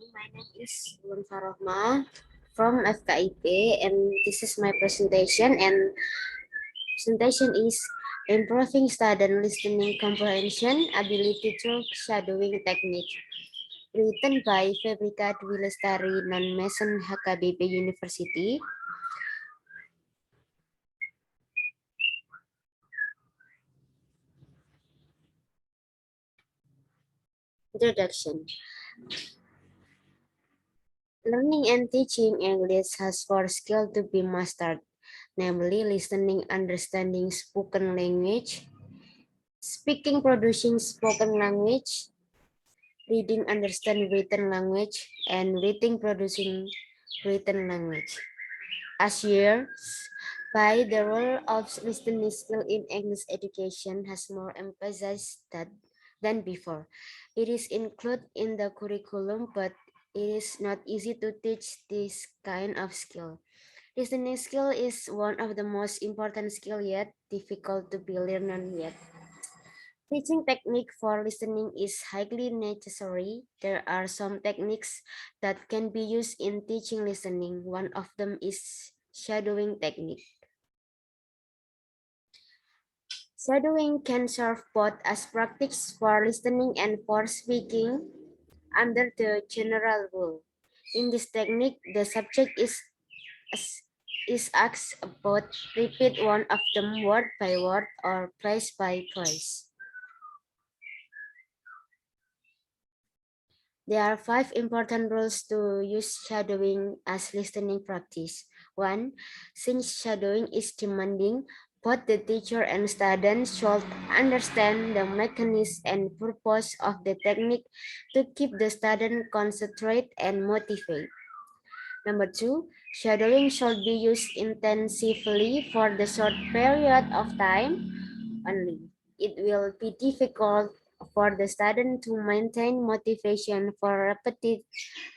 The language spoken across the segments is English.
My name is Lun Farohma from FKIP, and this is my presentation. And presentation is improving student listening comprehension ability through shadowing technique. Written by Febrika Dwi Lestari, non-Mason HKBP University. Introduction. Learning and teaching English has four skills to be mastered, namely listening, understanding spoken language, speaking, producing spoken language, reading, understand written language, and writing, producing written language. As years by the role of listening skill in English education has more emphasis than before. It is included in the curriculum, but it is not easy to teach this kind of skill. Listening skill is one of the most important skill yet difficult to be learned yet. Teaching technique for listening is highly necessary. There are some techniques that can be used in teaching listening. One of them is shadowing technique. Shadowing can serve both as practice for listening and for speaking under the general rule. In this technique, the subject is asked about repeat one of them word by word or phrase by phrase. There are 5 important rules to use shadowing as listening practice. 1. Since shadowing is demanding, both the teacher and student should understand the mechanism and purpose of the technique to keep the student concentrate and motivate. Number 2, shadowing should be used intensively for the short period of time only. It will be difficult for the student to maintain motivation for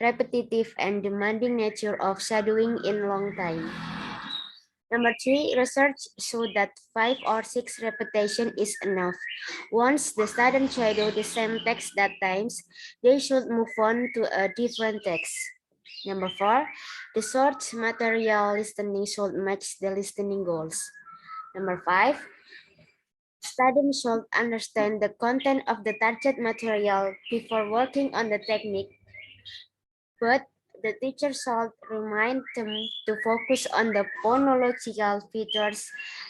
repetitive and demanding nature of shadowing in long time. Number 3, research show that 5 or 6 repetition is enough. Once the student shadow the same text that times, they should move on to a different text. Number 4, the short material listening should match the listening goals. Number 5, students should understand the content of the target material before working on the technique, but the teacher should remind them to focus on the phonological features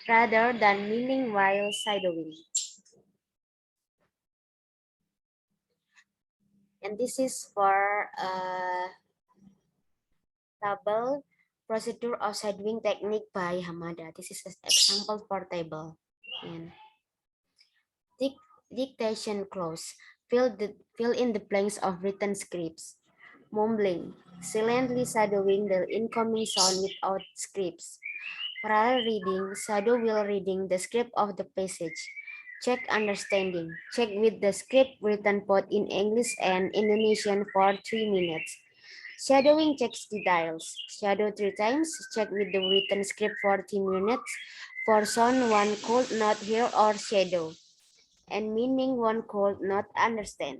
rather than meaning while shadowing. And this is for table procedure of shadowing technique by Hamada. This is an example for table. And dictation clause. Fill in the blanks of written scripts. Mumbling, silently shadowing the incoming sound without scripts. Parallel reading, shadow while reading the script of the passage. Check understanding, check with the script written both in English and Indonesian for 3 minutes. Shadowing checks the dials. Shadow 3 times, check with the written script for 10 minutes. For sound one could not hear or shadow, and meaning one could not understand.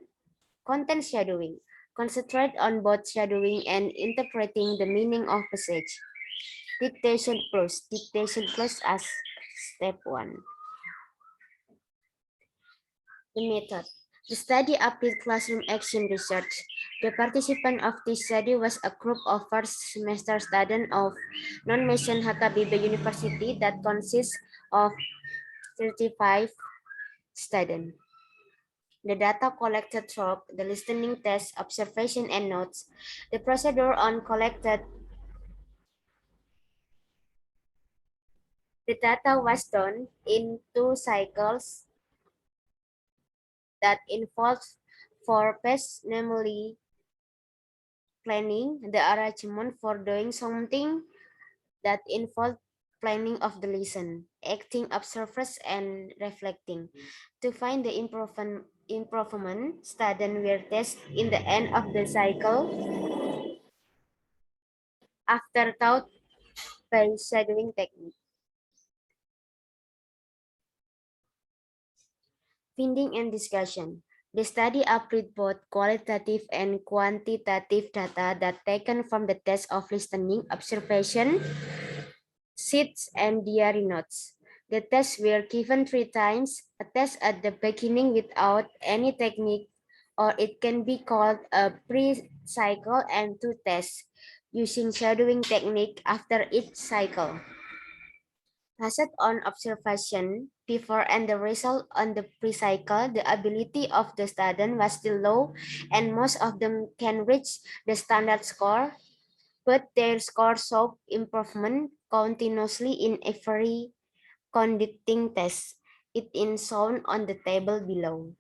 Content shadowing. Concentrate on both shadowing and interpreting the meaning of passage. Dictation plus. Dictation plus as step 1. The method. The study applied classroom action research. The participant of this study was a group of first semester students of non-Mason HKBP University that consists of 35 students. The data collected through the listening test, observation, and notes. The procedure on collected the data was done in 2 cycles that involved 4 phases, namely planning, the arrangement for doing something that involved planning of the listen, acting observers, and reflecting. To find the improvement, students were tested in the end of the cycle after taught by shadowing technique. Finding and discussion. The study applied both qualitative and quantitative data that taken from the test of listening, observation, sheets, and diary notes. The tests were given 3 times, a test at the beginning without any technique, or it can be called a pre-cycle, and 2 tests using shadowing technique after each cycle. Based on observation before and the result on the pre-cycle, the ability of the student was still low and most of them can reach the standard score, but their score showed improvement continuously in every conducting test. It is shown on the table below.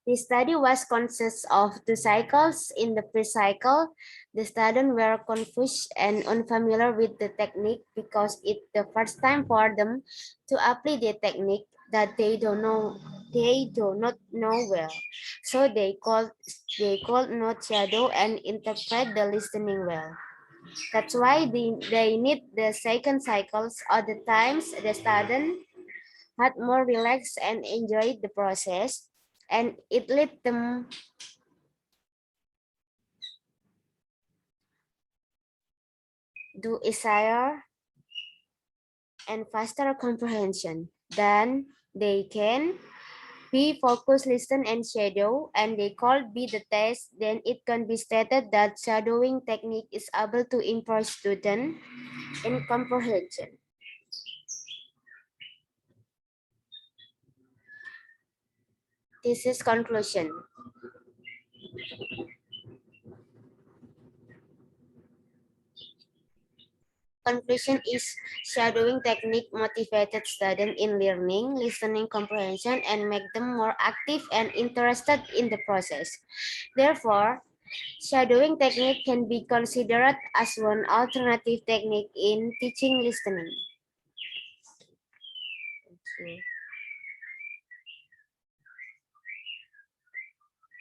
The study was consists of 2 cycles. In the pre-cycle, the students were confused and unfamiliar with the technique because it's the first time for them to apply the technique that they do not know well. So they called note shadow and interpret the listening well. That's why they need the second cycles. Other times the student had more relaxed and enjoyed the process, and it led them to easier and faster comprehension. Then they can be focus, listen, and shadow, and they called be the test. Then it can be stated that shadowing technique is able to improve student in comprehension. This is conclusion. Conclusion is shadowing technique motivated students in learning, listening comprehension, and make them more active and interested in the process. Therefore, shadowing technique can be considered as one alternative technique in teaching listening. Thank you.